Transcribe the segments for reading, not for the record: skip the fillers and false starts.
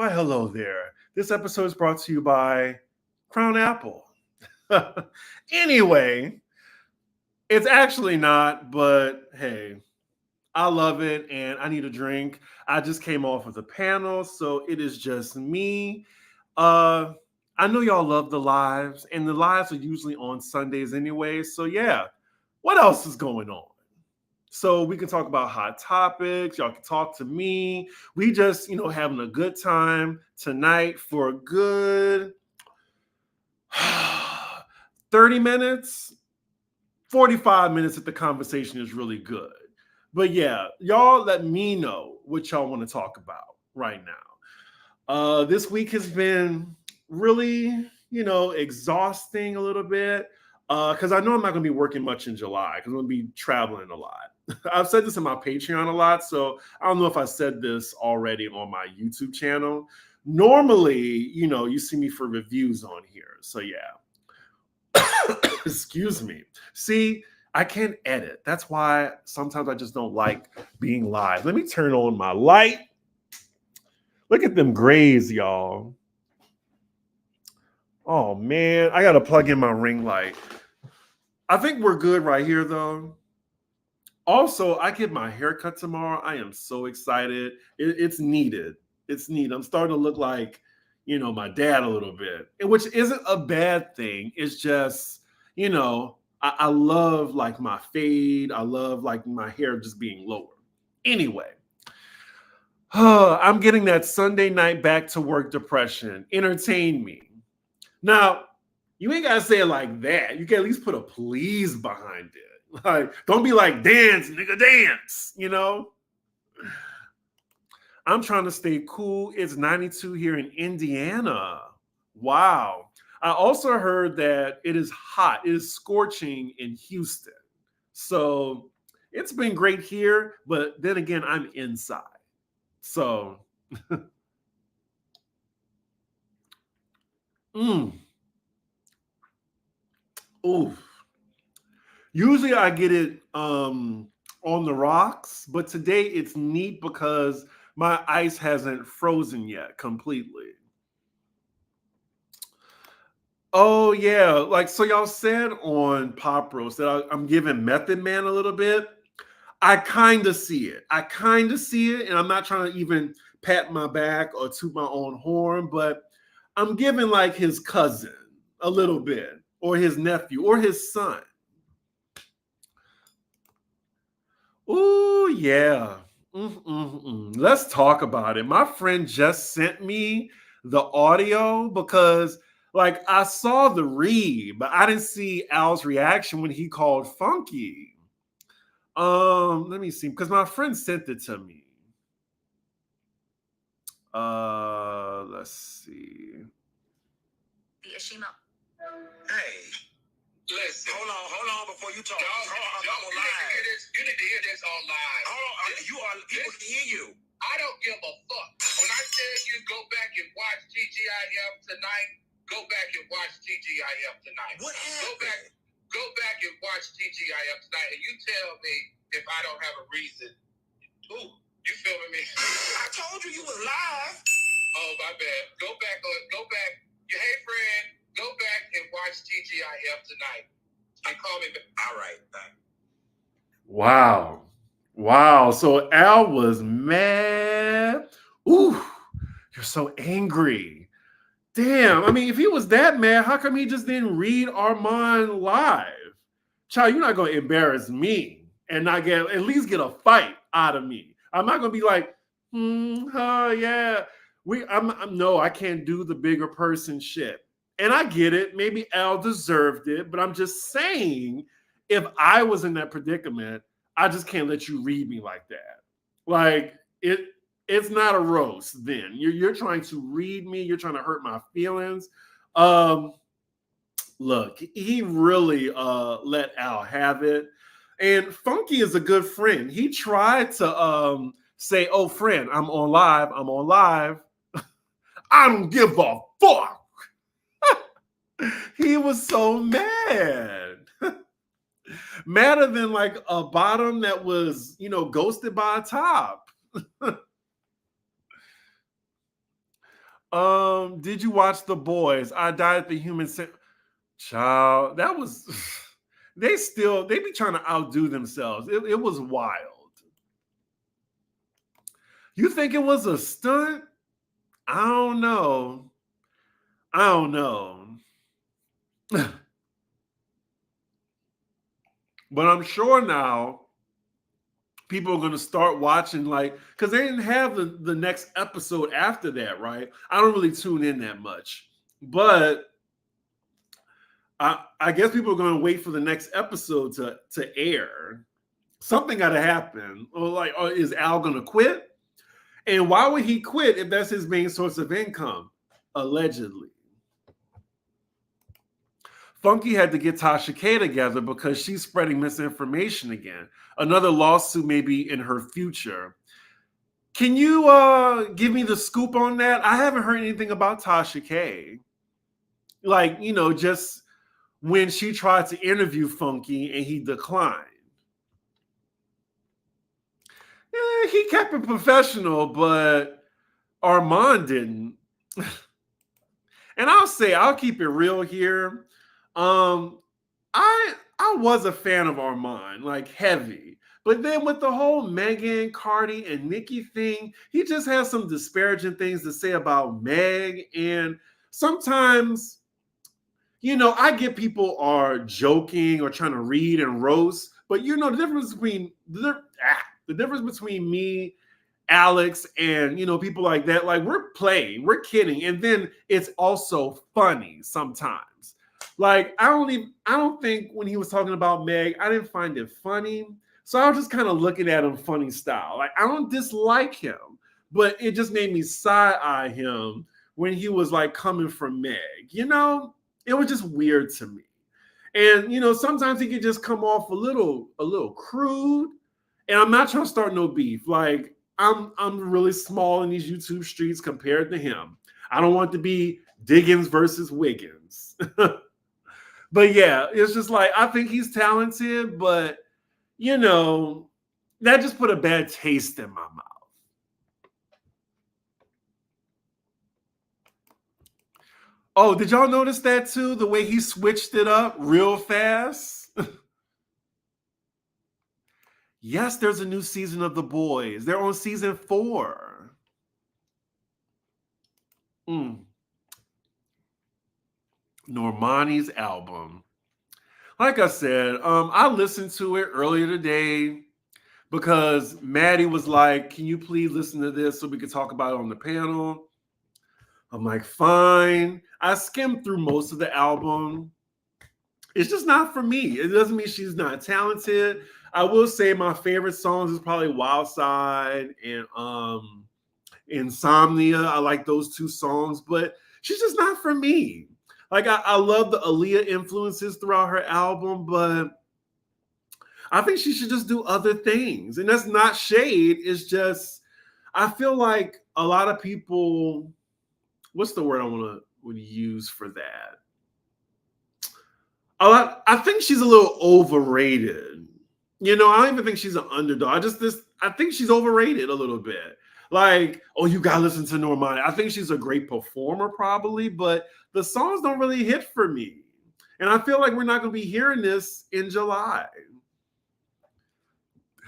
Why, hello there. This episode is brought to you by Crown Apple. Anyway, it's actually not, but hey, I love it and I need a drink. I just came off of the panel, so it is just me. Uh, I know y'all love the lives, and the lives are usually on Sundays anyway. So yeah, what else is going on? So we can talk about hot topics. Y'all can talk to me. We just, having a good time tonight for a good 30 minutes, 45 minutes if the conversation is really good. But yeah, y'all let me know what y'all want to talk about right now. This week has been really, exhausting a little bit because I know I'm not going to be working much in July because I'm going to be traveling a lot. I've said this in my Patreon a lot, so I don't know if I said this already on my YouTube channel. Normally, you see me for reviews on here. So yeah. Excuse me. See, I can't edit. That's why sometimes I just don't like being live. Let me turn on my light. Look at them grays, y'all. Oh man, I gotta plug in my ring light. I think we're good right here though. Also, I get my haircut tomorrow. I am so excited. It's needed. It's needed. I'm starting to look like, my dad a little bit, which isn't a bad thing. It's just, I love like my fade. I love like my hair just being lower. Anyway, I'm getting that Sunday night back to work depression. Entertain me. Now, you ain't got to say it like that. You can at least put a please behind it. Like, don't be like, dance, nigga, dance, I'm trying to stay cool. It's 92 here in Indiana. Wow. I also heard that it is hot. It is scorching in Houston. So it's been great here, but then again, I'm inside. So, Ooh. Usually I get it on the rocks, but today it's neat because my ice hasn't frozen yet completely. Oh yeah, like so y'all said on Pop Roast that I'm giving Method Man a little bit. I kind of see it. And I'm not trying to even pat my back or toot my own horn, but I'm giving like his cousin a little bit, or his nephew, or his son. Ooh, yeah. Let's talk about it. My friend just sent me the audio because, like, I saw the read, but I didn't see Al's reaction when he called Funky. Let me see, because my friend sent it to me. Let's see. The Ishima. Hey. Listen, hold on before you talk. You need to hear this on live. Hold on, people can hear you. I don't give a fuck. When I tell you go back and watch TGIF tonight, go back and watch TGIF tonight. What happened? Go back and watch TGIF tonight, and you tell me if I don't have a reason. Ooh, you feeling me? I told you was live. Oh, my bad. Go back. Hey, friend. Go back and watch TGIF tonight. And call me back. All right. Thanks. Wow. So Al was mad. Ooh, you're so angry. Damn. I mean, if he was that mad, how come he just didn't read Armand live? Child, you're not going to embarrass me and not at least get a fight out of me. I'm not going to be like, yeah. No, I can't do the bigger person shit. And I get it. Maybe Al deserved it, but I'm just saying, if I was in that predicament, I just can't let you read me like that. Like it's not a roast. Then you're trying to read me. You're trying to hurt my feelings. Look, he really let Al have it. And Funky is a good friend. He tried to say, "Oh, friend, I'm on live." I don't give a fuck. He was so mad. Madder than like a bottom that was, ghosted by a top. Did you watch The Boys? I died at the human child. That was they be trying to outdo themselves. It was wild. You think it was a stunt? I don't know. I don't know. But I'm sure now people are going to start watching, like, because they didn't have the next episode after that, right? I don't really tune in that much. But I guess people are going to wait for the next episode to air. Something got to happen. Or is Al going to quit? And why would he quit if that's his main source of income? Allegedly. Funky had to get Tasha K together because she's spreading misinformation again. Another lawsuit may be in her future. Can you give me the scoop on that? I haven't heard anything about Tasha K. Like, just when she tried to interview Funky and he declined. He kept it professional, but Armand didn't. And I'll keep it real here. I was a fan of Armand, like heavy. But then with the whole Megan, Cardi, and Nicki thing, he just has some disparaging things to say about Meg. And sometimes, I get people are joking or trying to read and roast. But the difference between me, Alex, and people like that, like we're playing, we're kidding, and then it's also funny sometimes. Like I don't think when he was talking about Meg, I didn't find it funny. So I was just kind of looking at him funny style. Like I don't dislike him, but it just made me side-eye him when he was like coming from Meg. It was just weird to me. And sometimes he could just come off a little crude. And I'm not trying to start no beef. Like I'm really small in these YouTube streets compared to him. I don't want to be Diggins versus Wiggins. But yeah, it's just like I think he's talented, but that just put a bad taste in my mouth. Oh, did y'all notice that too? The way he switched it up real fast? Yes, there's a new season of The Boys. They're on season 4. Normani's album. Like I said, I listened to it earlier today because Maddie was like, can you please listen to this so we can talk about it on the panel? I'm like, fine. I skimmed through most of the album. It's just not for me. It doesn't mean she's not talented. I will say my favorite songs is probably Wild Side and Insomnia. I like those 2 songs, but she's just not for me. Like I love the Aaliyah influences throughout her album, but I think she should just do other things. And that's not shade. It's just I feel like a lot of people, what's the word I would use for that? I think she's a little overrated. I don't even think she's an underdog. I think she's overrated a little bit. Like, oh, you gotta listen to Normani. I think she's a great performer, probably, but the songs don't really hit for me. And I feel like we're not gonna be hearing this in July.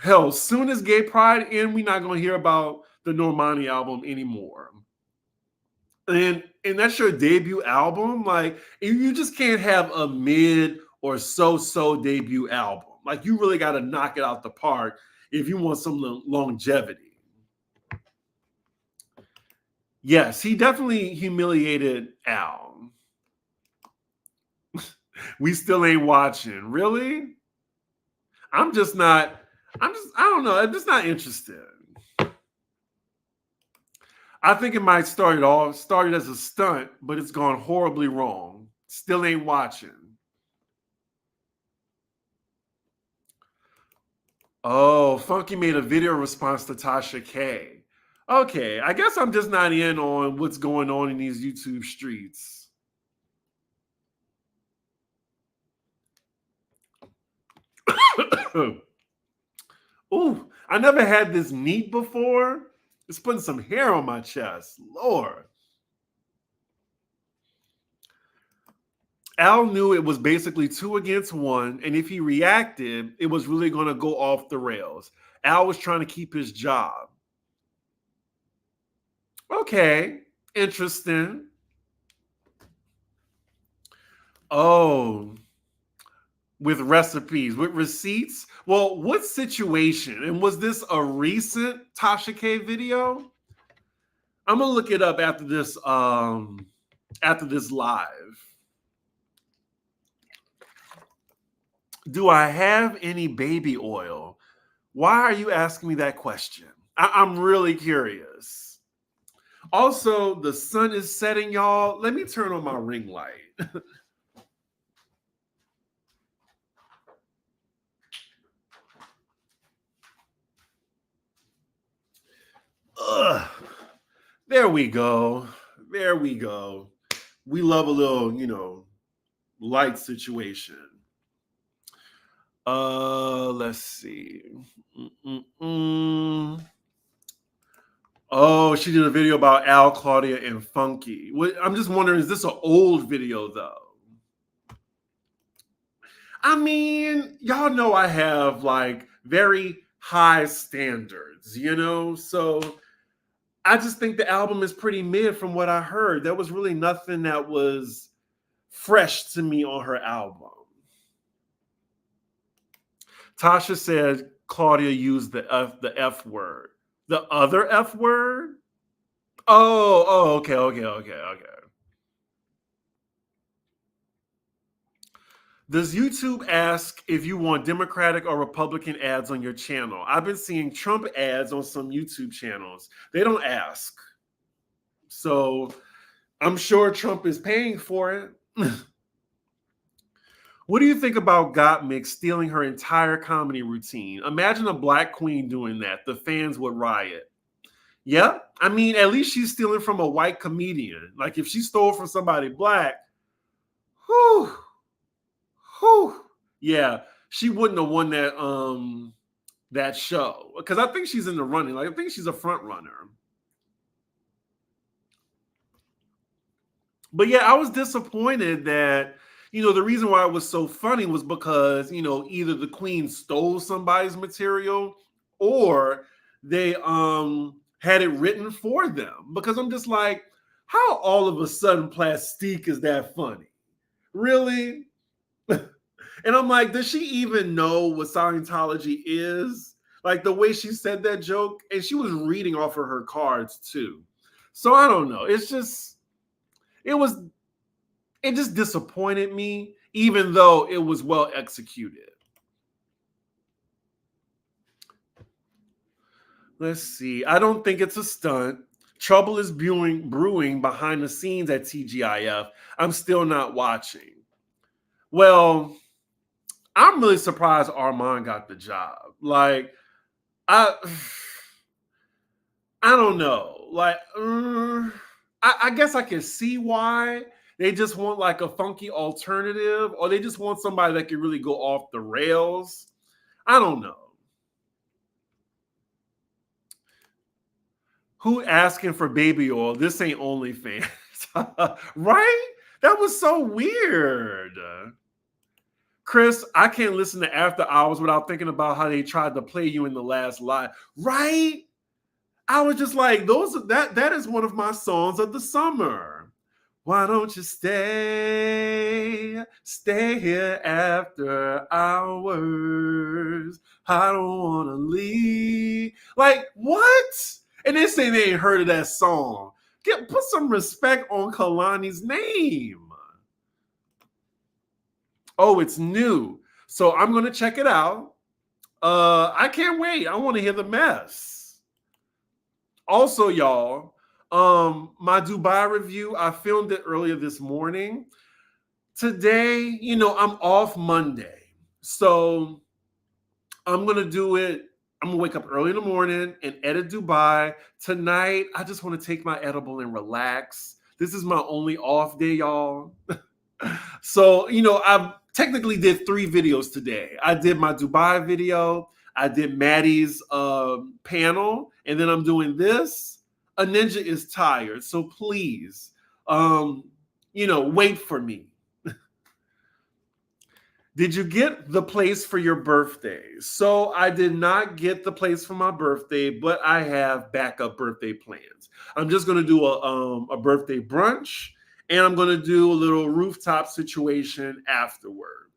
Hell, soon as Gay Pride ends, we're not gonna hear about the Normani album anymore. And that's your debut album. Like, you just can't have a mid or so debut album. Like, you really got to knock it out the park if you want some longevity. Yes, he definitely humiliated Al. We still ain't watching. Really? I don't know. I'm just not interested. I think it might started as a stunt, but it's gone horribly wrong. Still ain't watching. Oh, Funky made a video response to Tasha K. Okay, I guess I'm just not in on what's going on in these YouTube streets. Ooh, I never had this neat before. It's putting some hair on my chest. Lord. Al knew it was basically 2 against 1, and if he reacted, it was really going to go off the rails. Al was trying to keep his job. Okay, interesting. Oh, with recipes, with receipts. Well, what situation? And was this a recent Tasha K video? I'm gonna look it up after this live. Do I have any baby oil? Why are you asking me that question? I'm really curious. Also, the sun is setting, y'all. Let me turn on my ring light. Ugh. There we go. There we go. We love a little, light situation. Let's see. Oh, she did a video about Al, Claudia, and Funky. I'm just wondering, is this an old video though? I mean, y'all know I have like very high standards, so I just think the album is pretty mid from what I heard. There was really nothing that was fresh to me on her album. Tasha said Claudia used the F word. The other F word? Oh, okay. Does YouTube ask if you want Democratic or Republican ads on your channel? I've been seeing Trump ads on some YouTube channels. They don't ask. So I'm sure Trump is paying for it. What do you think about Gottmik stealing her entire comedy routine? Imagine a black queen doing that. The fans would riot. Yeah, I mean, at least she's stealing from a white comedian. Like if she stole from somebody black, whew. Yeah, she wouldn't have won that show because I think she's in the running. Like I think she's a front runner. But yeah, I was disappointed that the reason why it was so funny was because either the queen stole somebody's material or they had it written for them. Because I'm just like, how all of a sudden Plastique is that funny? Really? And I'm like, does she even know what Scientology is? Like the way she said that joke, and she was reading off of her cards too. So I don't know. It just disappointed me, even though it was well executed. Let's see. I don't think it's a stunt. Trouble is brewing behind the scenes at TGIF. I'm still not watching. Well, I'm really surprised Armand got the job. Like, I don't know. Like, I guess I can see why. They just want like a funky alternative, or they just want somebody that can really go off the rails. I don't know. Who asking for baby oil? This ain't OnlyFans. Right? That was so weird. Chris, I can't listen to After Hours without thinking about how they tried to play you in the last live. Right? I was just like, that is one of my songs of the summer. Why don't you stay here after hours? I don't want to leave. Like, what? And they say they ain't heard of that song. Put some respect on Kalani's name. Oh, it's new. So I'm going to check it out. I can't wait. I want to hear the mess. Also, y'all, my Dubai review, I filmed it earlier this morning. Today, I'm off Monday. So I'm going to do it. I'm going to wake up early in the morning and edit Dubai. Tonight, I just want to take my edible and relax. This is my only off day, y'all. So, I technically did 3 videos today. I did my Dubai video. I did Maddie's panel. And then I'm doing this. A ninja is tired. So please, wait for me. Did you get the place for your birthday? So I did not get the place for my birthday, but I have backup birthday plans. I'm just going to do a birthday brunch, and I'm going to do a little rooftop situation afterward.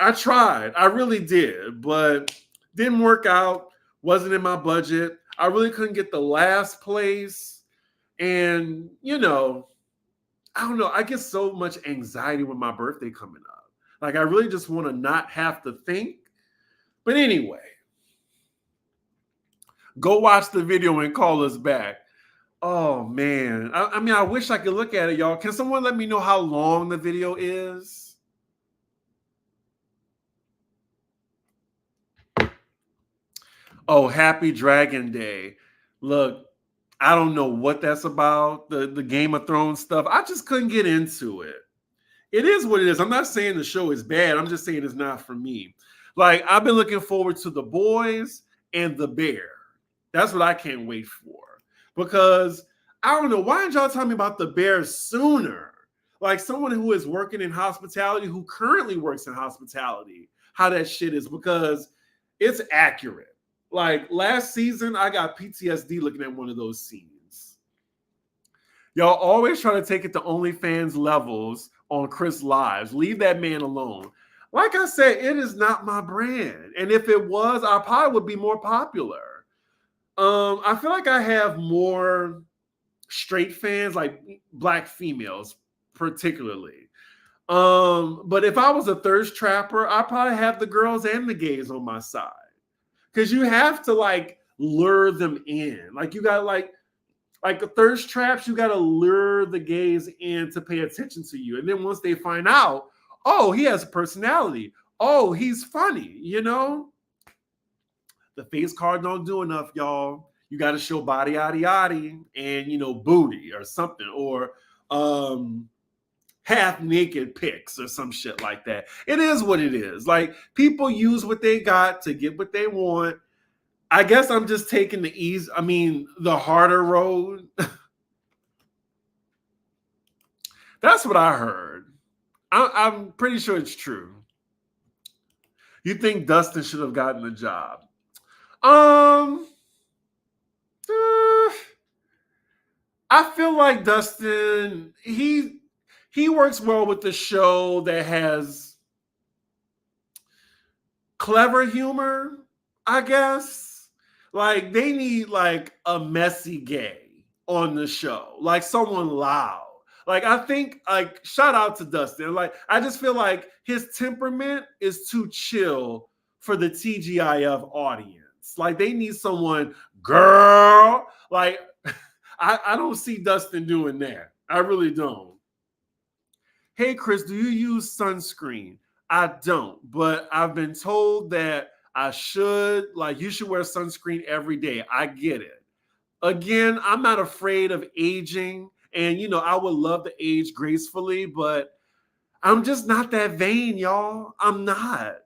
I tried. I really did, but didn't work out. Wasn't in my budget. I really couldn't get the last place. And, you know, I don't know. I get so much anxiety with my birthday coming up. Like, I really just want to not have to think. But anyway, go watch the video and call us back. Oh, man. I mean, I wish I could look at it, y'all. Can someone let me know how long the video is? Oh, Happy Dragon Day. Look, I don't know what that's about, the Game of Thrones stuff. I just couldn't get into it. It is what it is. I'm not saying the show is bad. I'm just saying it's not for me. Like, I've been looking forward to The Boys and The Bear. That's what I can't wait for. Because, I don't know, why didn't y'all tell me about The Bear sooner? Like, someone who is working in hospitality, who currently works in hospitality, how that shit is, because it's accurate. Like, last season, I got PTSD looking at one of those scenes. Y'all always try to take it to OnlyFans levels on Chris Lives. Leave that man alone. Like I said, it is not my brand. And if it was, I probably would be more popular. I feel like I have more straight fans, like black females particularly. But if I was a thirst trapper, I probably have the girls and the gays on my side. Because you have to, like, lure them in. Like, you got, like the thirst traps, you got to lure the gays in to pay attention to you. And then once they find out, oh, he has a personality. Oh, he's funny, you know? The face card don't do enough, y'all. You got to show body, yaddy, yaddy, and, you know, booty or something. Or half naked pics or some shit like that. It is what it is. Like, people use what they got to get what they want. I guess I'm just taking the harder road. That's what I heard. I'm pretty sure it's true. You think Dustin should have gotten the job? I feel like Dustin, he works well with the show that has clever humor, I guess. Like, they need, like, a messy gay on the show. Like, someone loud. Like, I think, like, shout out to Dustin. Like, I just feel like his temperament is too chill for the TGIF audience. Like, they need someone, girl. Like, I don't see Dustin doing that. I really don't. Hey, Chris, do you use sunscreen? I don't, but I've been told that I should. Like, you should wear sunscreen every day. I get it. Again, I'm not afraid of aging. And, you know, I would love to age gracefully, but I'm just not that vain, y'all. I'm not.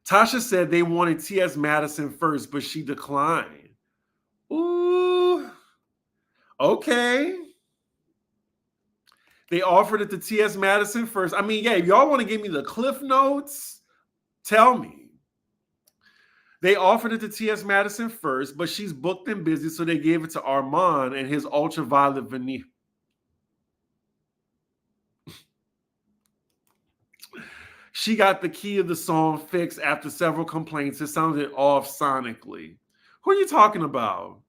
Tasha said they wanted T.S. Madison first, but she declined. Ooh. Okay. They offered it to T.S. Madison first. I mean, yeah, if y'all want to give me the Cliff Notes, tell me. They offered it to T.S. Madison first, but she's booked and busy, so they gave it to Armand and his ultraviolet veneer. She got the key of the song fixed after several complaints. It sounded off sonically. Who are you talking about?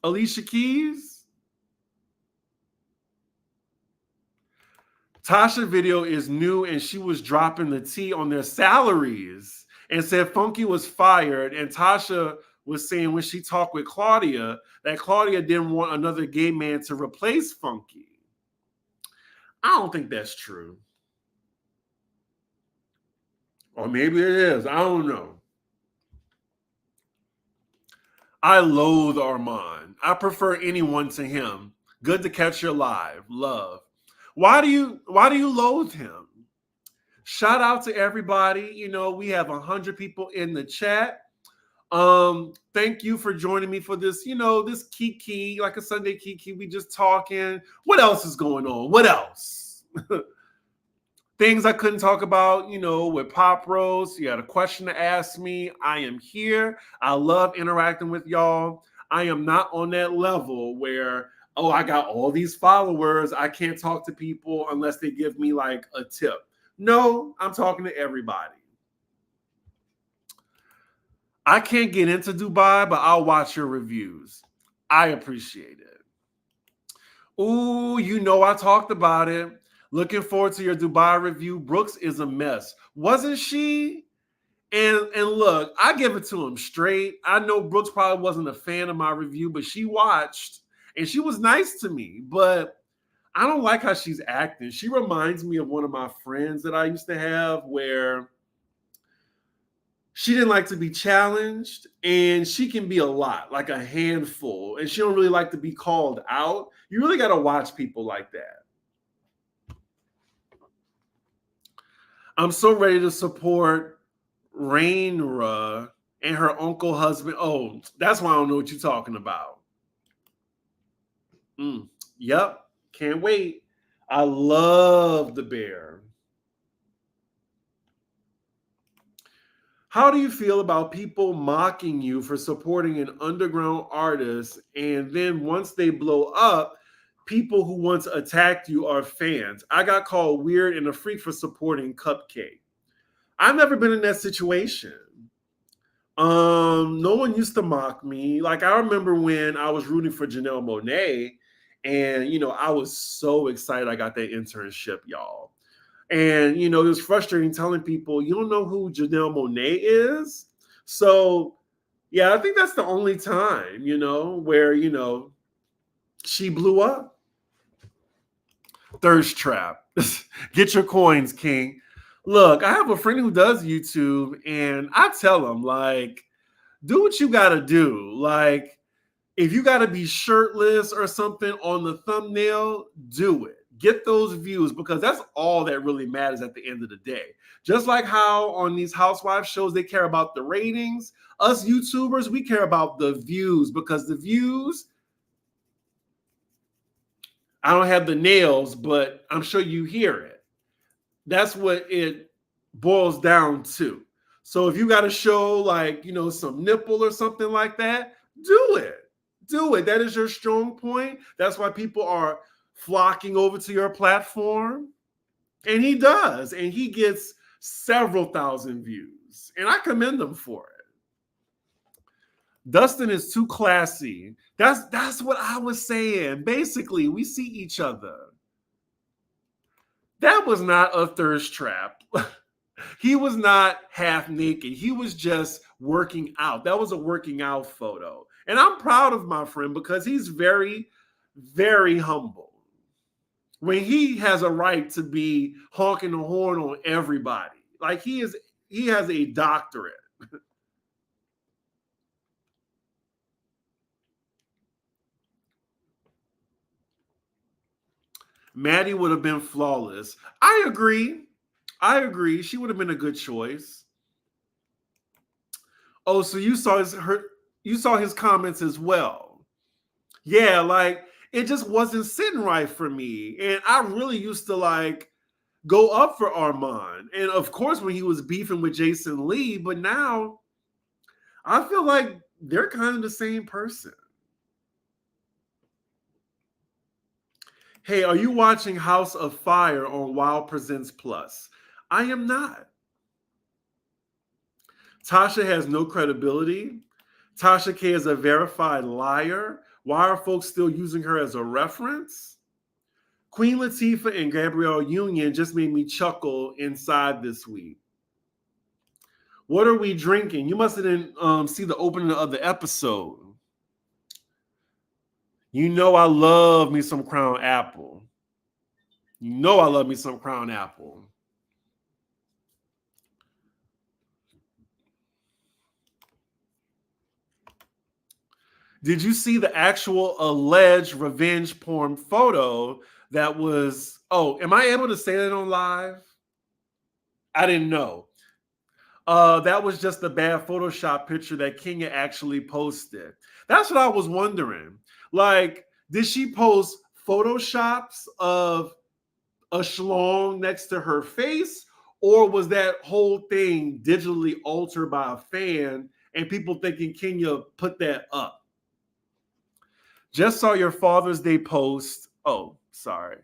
Alicia Keys? Tasha video is new, and she was dropping the tea on their salaries and said Funky was fired. And Tasha was saying when she talked with Claudia that Claudia didn't want another gay man to replace Funky. I don't think that's true. Or maybe it is. I don't know. I loathe Armand. I prefer anyone to him. Good to catch you live. Love. Why do you loathe him? Shout out to everybody. You know, we have 100 people in the chat. Thank you for joining me for this, this Kiki, like a Sunday Kiki. We just talking. What else is going on? What else? Things I couldn't talk about, with Pop Rose. You had a question to ask me. I am here. I love interacting with y'all. I am not on that level where, oh, I got all these followers. I can't talk to people unless they give me like a tip. No, I'm talking to everybody. I can't get into Dubai, but I'll watch your reviews. I appreciate it. Ooh, I talked about it. Looking forward to your Dubai review. Brooks is a mess. Wasn't she? And look, I give it to him straight. I know Brooks probably wasn't a fan of my review, but she watched and she was nice to me. But I don't like how she's acting. She reminds me of one of my friends that I used to have where she didn't like to be challenged, and she can be a lot, like a handful, and she don't really like to be called out. You really got to watch people like that. I'm so ready to support Rainra and her uncle husband. Oh, that's why I don't know what you're talking about. Yep, can't wait. I love the bear. How do you feel about people mocking you for supporting an underground artist, and then once they blow up, people who once attacked you are fans? I got called weird and a freak for supporting Cupcake. I've never been in that situation. No one used to mock me. Like, I remember when I was rooting for Janelle Monáe, and I was so excited I got that internship, y'all. And, it was frustrating telling people, you don't know who Janelle Monáe is? So, yeah, I think that's the only time, where, she blew up. Thirst trap. Get your coins, King. Look, I have a friend who does YouTube, and I tell him, like, do what you got to do. Like, if you got to be shirtless or something on the thumbnail, do it. Get those views, because that's all that really matters at the end of the day. Just like how on these housewife shows, they care about the ratings. Us YouTubers, we care about the views, because the views, I don't have the nails, but I'm sure you hear it. That's what it boils down to. So if you got to show like, some nipple or something like that, do it. Do it. That is your strong point. That's why people are flocking over to your platform. And he does. And he gets several thousand views. And I commend him for it. Dustin is too classy. That's what I was saying. Basically, we see each other. That was not a thirst trap. He was not half naked. He was just working out. That was a working out photo. And I'm proud of my friend because he's very, very humble. When he has a right to be honking the horn on everybody. Like he has a doctorate. Maddie would have been flawless. I agree. She would have been a good choice. Oh, so you saw his comments as well. Yeah, like it just wasn't sitting right for me. And I really used to like go up for Armand. And of course, when he was beefing with Jason Lee, but now I feel like they're kind of the same person. Hey, are you watching House of Fire on Wow Presents Plus? I am not. Tasha has no credibility. Tasha K is a verified liar. Why are folks still using her as a reference? Queen Latifah and Gabrielle Union just made me chuckle inside this week. What are we drinking? You must have didn't see the opening of the episode. You know I love me some Crown Apple. You know I love me some Crown Apple. Did you see the actual alleged revenge porn photo that was... Oh, am I able to say that on live? I didn't know. That was just a bad Photoshop picture that Kenya actually posted. That's what I was wondering. Like, did she post Photoshops of a schlong next to her face? Or was that whole thing digitally altered by a fan and people thinking Kenya put that up? Just saw your Father's Day post. Oh, sorry.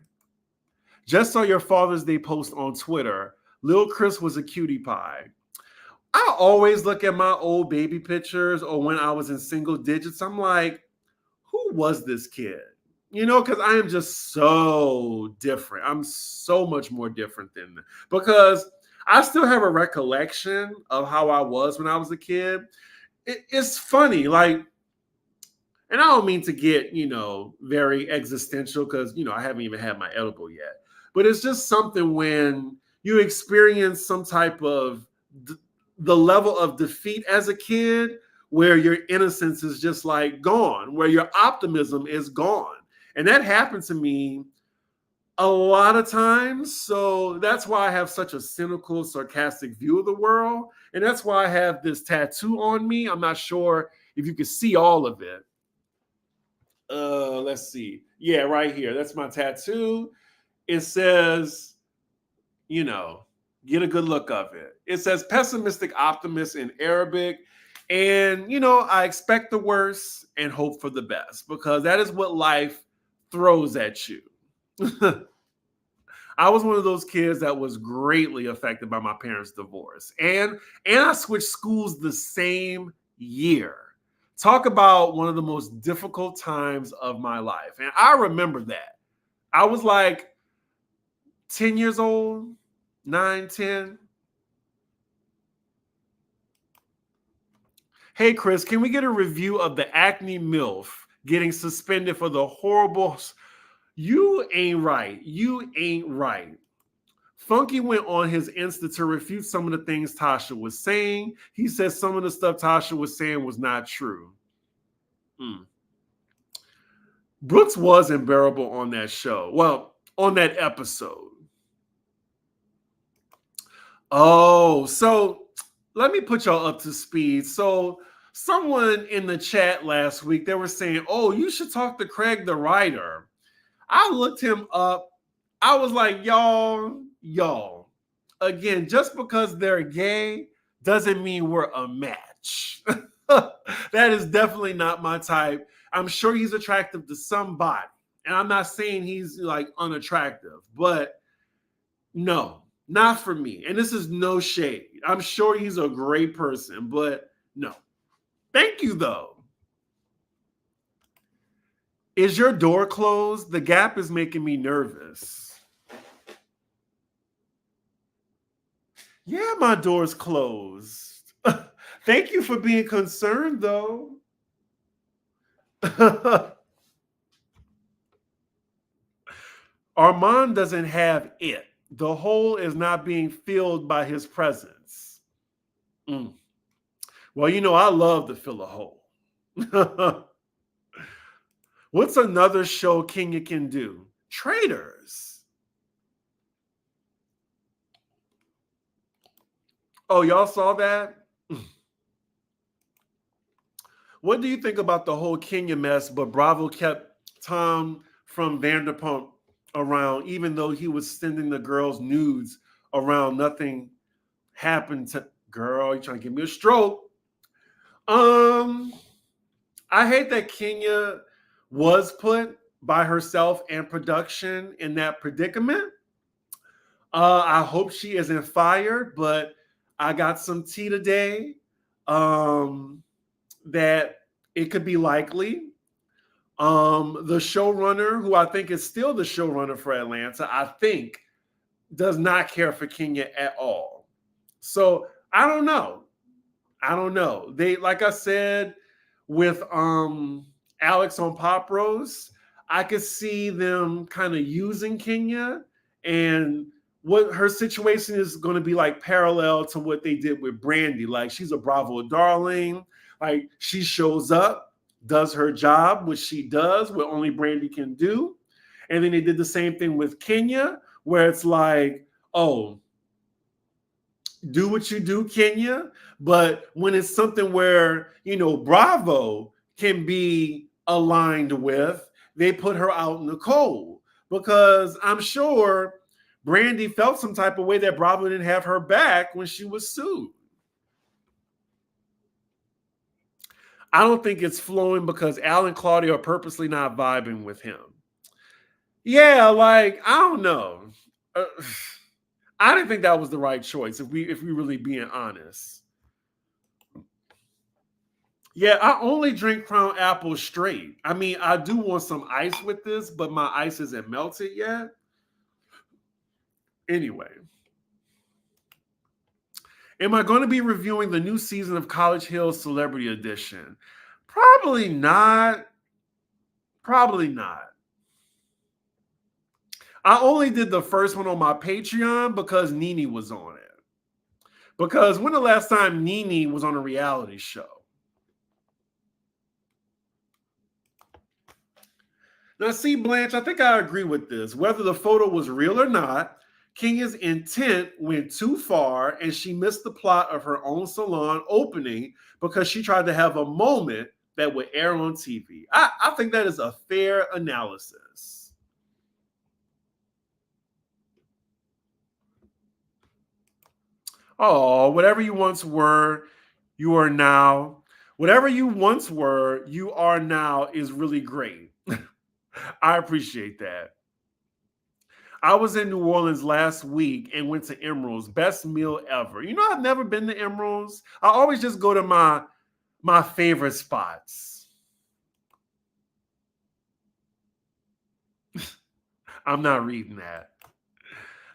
Just saw your Father's Day post on Twitter. Lil Chris was a cutie pie. I always look at my old baby pictures or when I was in single digits. I'm like, who was this kid? You know, because I am just so different. I'm so much more different than them. Because I still have a recollection of how I was when I was a kid. It's funny, like, and I don't mean to get, very existential because, I haven't even had my edible yet. But it's just something when you experience some type of the level of defeat as a kid where your innocence is just like gone, where your optimism is gone. And that happened to me a lot of times. So that's why I have such a cynical, sarcastic view of the world. And that's why I have this tattoo on me. I'm not sure if you can see all of it. Let's see. Yeah, right here. That's my tattoo. It says, get a good look of it. It says pessimistic optimist in Arabic. And, I expect the worst and hope for the best because that is what life throws at you. I was one of those kids that was greatly affected by my parents' divorce. And I switched schools the same year. Talk about one of the most difficult times of my life. And I remember that. I was like 10 years old, 9, 10. Hey, Chris, can we get a review of the acne MILF getting suspended for the horrible... You ain't right. You ain't right. Funky went on his Insta to refute some of the things Tasha was saying. He said some of the stuff Tasha was saying was not true. Brooks was unbearable on that show. Well, on that episode. Oh, so let me put y'all up to speed. So someone in the chat last week, they were saying, oh, you should talk to Craig the writer. I looked him up. I was like, y'all, again, just because they're gay doesn't mean we're a match. That is definitely not my type. I'm sure he's attractive to somebody. And I'm not saying he's like unattractive, but no, not for me. And this is no shade. I'm sure he's a great person, but no. Thank you, though. Is your door closed? The gap is making me nervous. Yeah, my door's closed. Thank you for being concerned, though. Armand doesn't have it. The hole is not being filled by his presence. Well, I love to fill a hole. What's another show Kenya can do? Traitors. Oh, y'all saw that? What do you think about the whole Kenya mess, but Bravo kept Tom from Vanderpump around, even though he was sending the girls nudes around? Nothing happened to... Girl, you trying to give me a stroke. I hate that Kenya was put by herself and production in that predicament. I hope she isn't fired, but I got some tea today that it could be likely. The showrunner, who I think is still the showrunner for Atlanta, I think does not care for Kenya at all. So I don't know. They, like I said, with Alex on Pop Roast, I could see them kind of using Kenya, and what her situation is going to be like parallel to what they did with Brandy. Like, she's a Bravo darling. Like, she shows up, does her job, which she does, what only Brandy can do. And then they did the same thing with Kenya, where it's like, oh, do what you do, Kenya. But when it's something where, Bravo can be aligned with, they put her out in the cold. Because I'm sure Brandy felt some type of way that Bravo didn't have her back when she was sued. I don't think it's flowing because Al and Claudia are purposely not vibing with him. Yeah, I don't know. I didn't think that was the right choice if we really being honest. Yeah, I only drink Crown Apple straight. I mean, I do want some ice with this, but my ice isn't melted yet. Anyway. Am I going to be reviewing the new season of College Hills Celebrity Edition? Probably not. Probably not. I only did the first one on my Patreon because Nene was on it. Because when the last time Nene was on a reality show? Now, see, Blanche, I think I agree with this. Whether the photo was real or not, Kenya's intent went too far and she missed the plot of her own salon opening because she tried to have a moment that would air on TV. I think that is a fair analysis. Oh, whatever you once were, you are now. Whatever you once were, you are now is really great. I appreciate that. I was in New Orleans last week and went to Emerald's. Best meal ever. I've never been to Emerald's. I always just go to my favorite spots. I'm not reading that.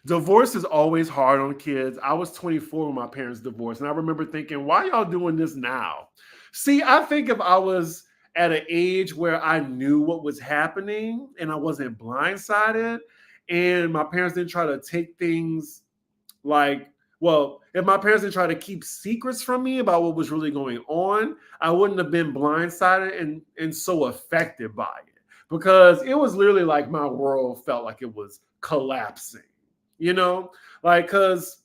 Divorce is always hard on kids. I was 24 when my parents divorced, and I remember thinking, why y'all doing this now? See, I think if I was at an age where I knew what was happening and I wasn't blindsided, and my parents didn't try to take things if my parents didn't try to keep secrets from me about what was really going on, I wouldn't have been blindsided and so affected by it. Because it was literally like my world felt like it was collapsing. Because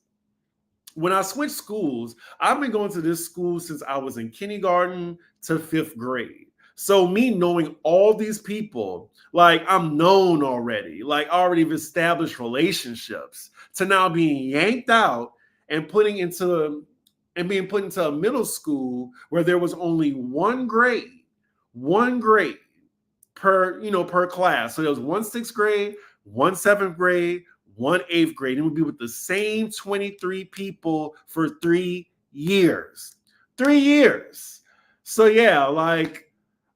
when I switched schools, I've been going to this school since I was in kindergarten to 5th grade. So me knowing all these people, I'm known already, already have established relationships, to now being yanked out and being put into a middle school where there was only one grade per class. So there was one 6th grade, one 7th grade, one 8th grade. It would be with the same 23 people for 3 years. 3 years. So yeah,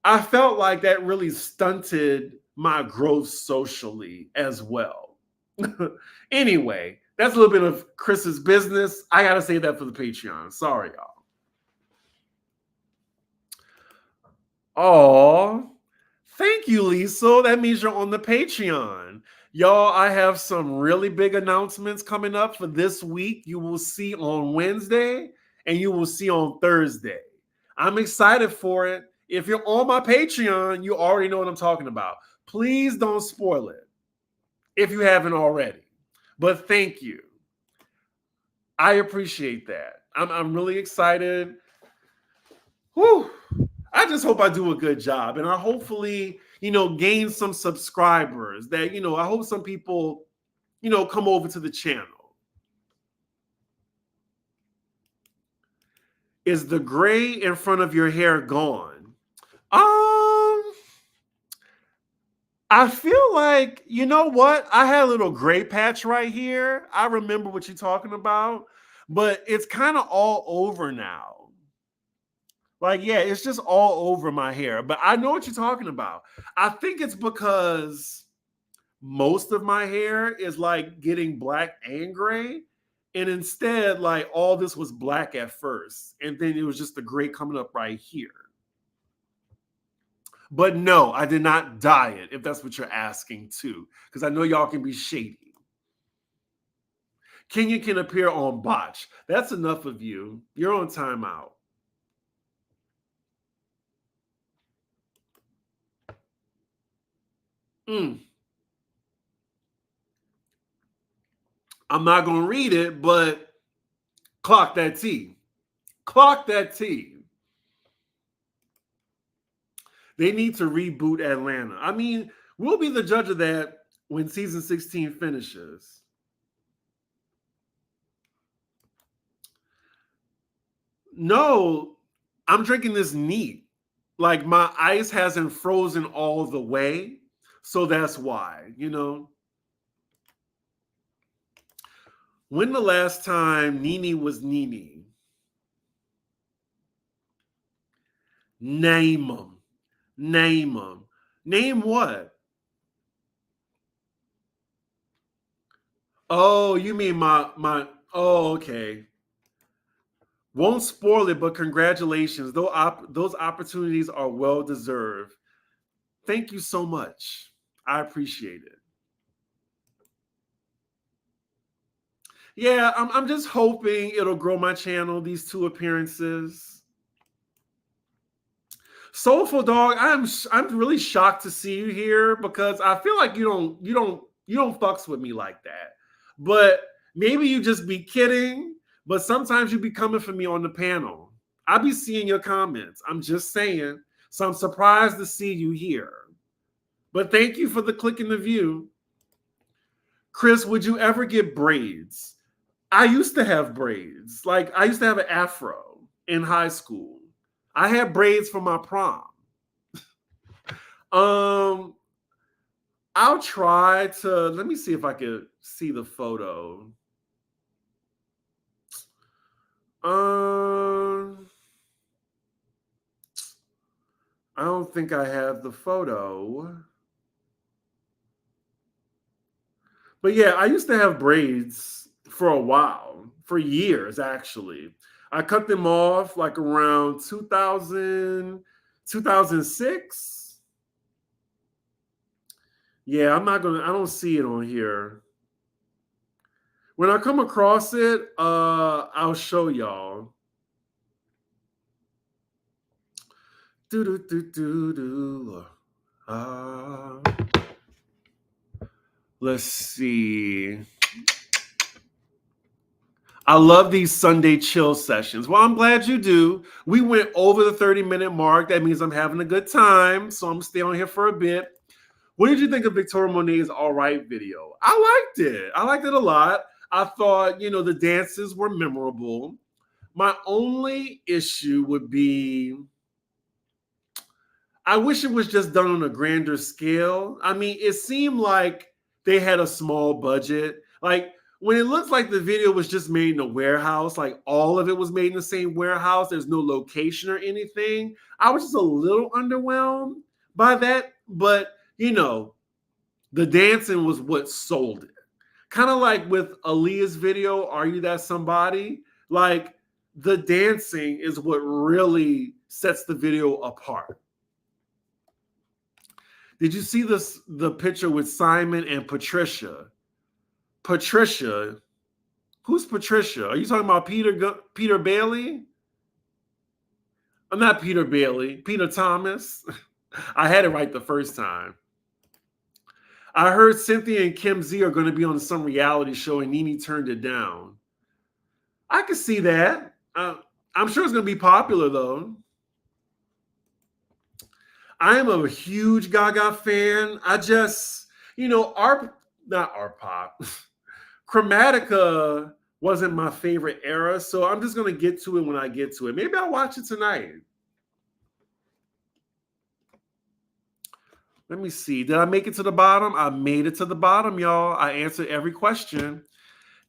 I felt like that really stunted my growth socially as well. Anyway, that's a little bit of Chris's business. I got to say that for the Patreon. Sorry, y'all. Oh, thank you, Lisa. That means you're on the Patreon. Y'all, I have some really big announcements coming up for this week. You will see on Wednesday and you will see on Thursday. I'm excited for it. If you're on my Patreon, you already know what I'm talking about. Please don't spoil it if you haven't already. But thank you. I appreciate that. I'm really excited. Whew. I just hope I do a good job. And I hopefully, gain some subscribers that, I hope some people, come over to the channel. Is the gray in front of your hair gone? I feel like, you know what? I had a little gray patch right here. I remember what you're talking about, but it's kind of all over now. Yeah, it's just all over my hair, but I know what you're talking about. I think it's because most of my hair is getting black and gray. And instead, all this was black at first. And then it was just the gray coming up right here. But no, I did not dye it, if that's what you're asking too, because I know y'all can be shady. Kenya can appear on Botch. That's enough of you. You're on timeout. I'm not going to read it, but Clock that T. Clock that T. They need to reboot Atlanta. I mean, we'll be the judge of that when season 16 finishes. No, I'm drinking this neat. Like my ice hasn't frozen all the way. So that's why, you know. When the last time Nene was Nene? Name them. Name them. Name what? Oh, you mean my oh, okay. Won't spoil it, but congratulations. Those opportunities are well deserved. Thank you so much. I appreciate it. Yeah, I'm just hoping it'll grow my channel, these 2 appearances. Soulful Dog, I'm really shocked to see you here because I feel like you don't fucks with me like that. But maybe you just be kidding, but sometimes you be coming for me on the panel. I be seeing your comments. I'm just saying. So I'm surprised to see you here. But thank you for the click and the view. Chris, would you ever get braids? I used to have braids. Like I used to have an afro in high school. I had braids for my prom. I'll try to, let me see if I could see the photo. I don't think I have the photo. But yeah, I used to have braids for a while, for years actually. I cut them off like around 2000, 2006. Yeah, I don't see it on here. When I come across it, I'll show y'all. Do do do do do. Let's see. I love these Sunday chill sessions. Well, I'm glad you do. We went over the 30-minute mark. That means I'm having a good time. So I'm going to stay on here for a bit. What did you think of Victoria Monet's All Right video? I liked it. I liked it a lot. I thought, the dances were memorable. My only issue would be, I wish it was just done on a grander scale. I mean, it seemed like they had a small budget. Like when it looks like the video was just made in a warehouse, like all of it was made in the same warehouse, there's no location or anything. I was just a little underwhelmed by that. But, the dancing was what sold it. Kind of like with Aaliyah's video, Are You That Somebody? Like the dancing is what really sets the video apart. Did you see the picture with Simon and Patricia? Patricia, who's Patricia? Are you talking about Peter Bailey? I'm not Peter Bailey, Peter Thomas. I had it right the first time. I heard Cynthia and Kim Z are going to be on some reality show and Nene turned it down. I could see that. I'm sure it's going to be popular though. I am a huge Gaga fan. I just, not art pop. Chromatica wasn't my favorite era, so I'm just going to get to it when I get to it. Maybe I'll watch it tonight. Let me see. Did I make it to the bottom? I made it to the bottom, y'all. I answered every question.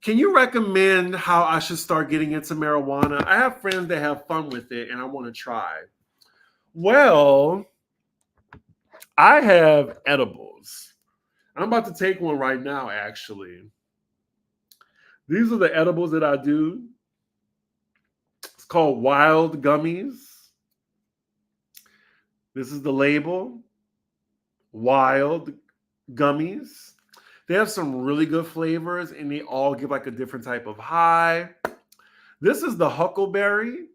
Can you recommend how I should start getting into marijuana? I have friends that have fun with it, and I want to try. Well, I have edibles. I'm about to take one right now, actually. These are the edibles that I do. It's called Wild Gummies. This is the label. Wild Gummies. They have some really good flavors, and they all give like a different type of high. This is the Huckleberry.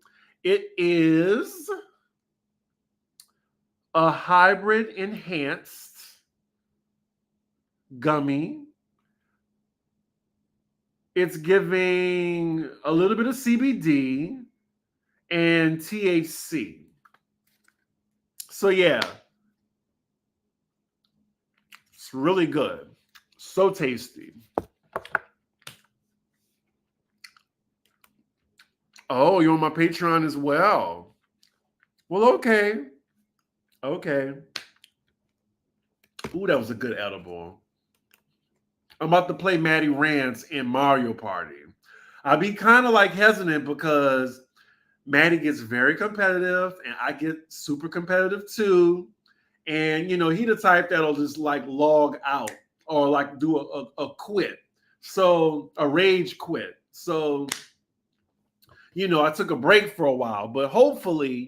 It is a hybrid enhanced gummy. It's giving a little bit of CBD and THC. So yeah, it's really good. So tasty. Oh, you're on my Patreon as well. Well, okay. Okay. Ooh, that was a good edible. I'm about to play Maddie Rance in Mario Party. I'll be kind of like hesitant because Maddie gets very competitive and I get super competitive too. And he the type that'll just like log out or like do a quit. So a rage quit. So I took a break for a while, but hopefully,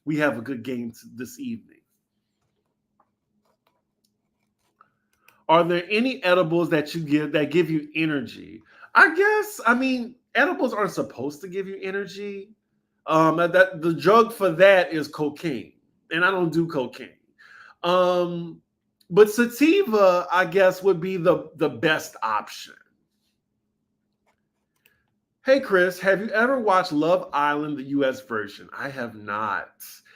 we have a good game this evening. Are there any edibles that you give that give you energy? I mean, edibles aren't supposed to give you energy. That the drug for that is cocaine, and I don't do cocaine. But sativa, I guess, would be the best option. Hey, Chris, have you ever watched Love Island, the US version? I have not.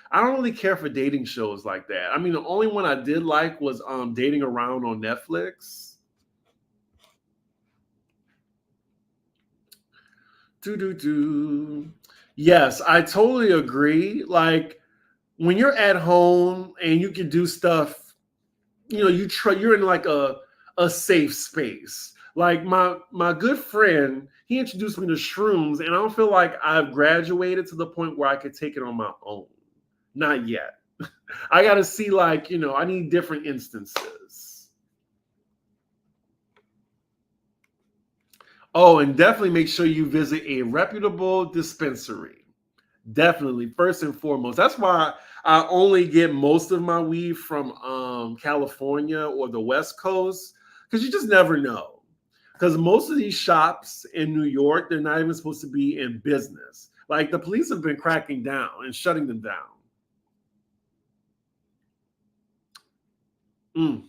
I don't really care for dating shows like that. I mean, the only one I did like was Dating Around on Netflix. Do. Yes, I totally agree. Like when you're at home and you can do stuff, you're in like a safe space. Like my good friend, he introduced me to shrooms, and I don't feel like I've graduated to the point where I could take it on my own. Not yet. I got to see, like, I need different instances. Oh, and definitely make sure you visit a reputable dispensary. Definitely, first and foremost. That's why I only get most of my weed from California or the West Coast, because you just never know. Because most of these shops in New York, they're not even supposed to be in business. Like the police have been cracking down and shutting them down. Ooh,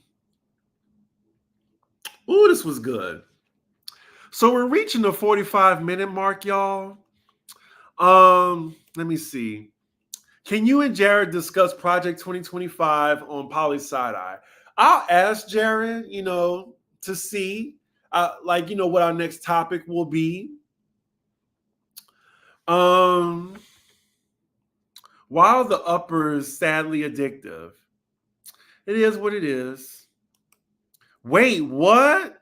this was good. So we're reaching the 45-minute mark, y'all. Let me see. Can you and Jared discuss Project 2025 on Poly Side Eye? I'll ask Jared, to see, what our next topic will be. While the upper is sadly addictive, it is what it is. Wait, what?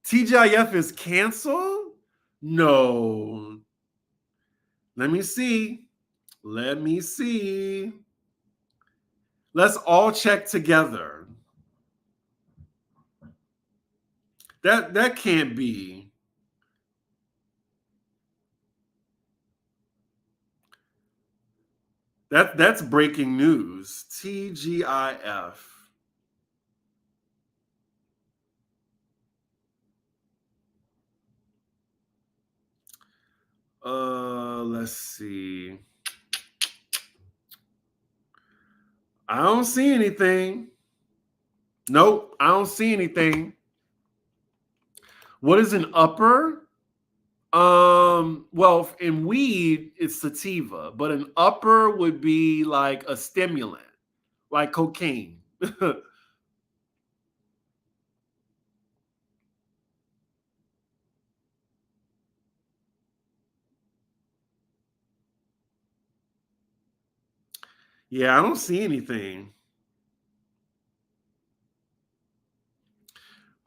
TGIF is canceled? No. Let me see. Let's all check together. That can't be. That's breaking news. TGIF. Let's see. I don't see anything. Nope, I don't see anything. What is an upper? Well, in weed, it's sativa, but an upper would be like a stimulant, like cocaine. Yeah, I don't see anything.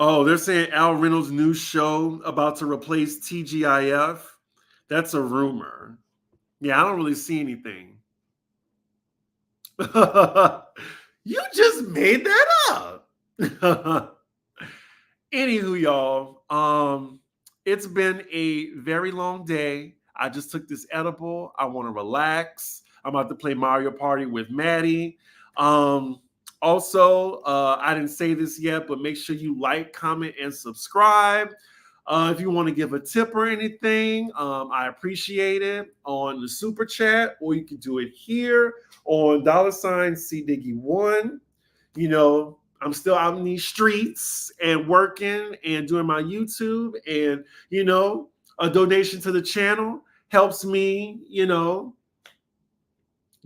Oh, they're saying Al Reynolds' new show about to replace TGIF. That's a rumor. Yeah, I don't really see anything. You just made that up. Anywho, y'all, it's been a very long day. I just took this edible. I want to relax. I'm about to play Mario Party with Maddie. Also, I didn't say this yet, but make sure you like, comment, and subscribe. If you want to give a tip or anything, I appreciate it on the super chat, or you can do it here on $CDiggy1. I'm still out in these streets and working and doing my YouTube, and you know, a donation to the channel helps me, you know,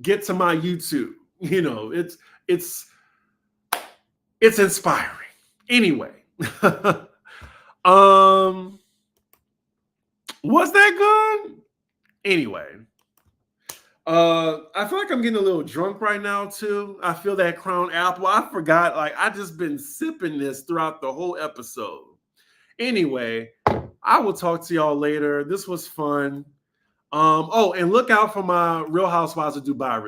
get to my YouTube. You know, it's inspiring. Anyway, was that good? Anyway, I feel like I'm getting a little drunk right now too. I feel that Crown Apple. I forgot, like I just been sipping this throughout the whole episode. Anyway, I will talk to y'all later. This was fun. Oh, and look out for my Real Housewives of Dubai review.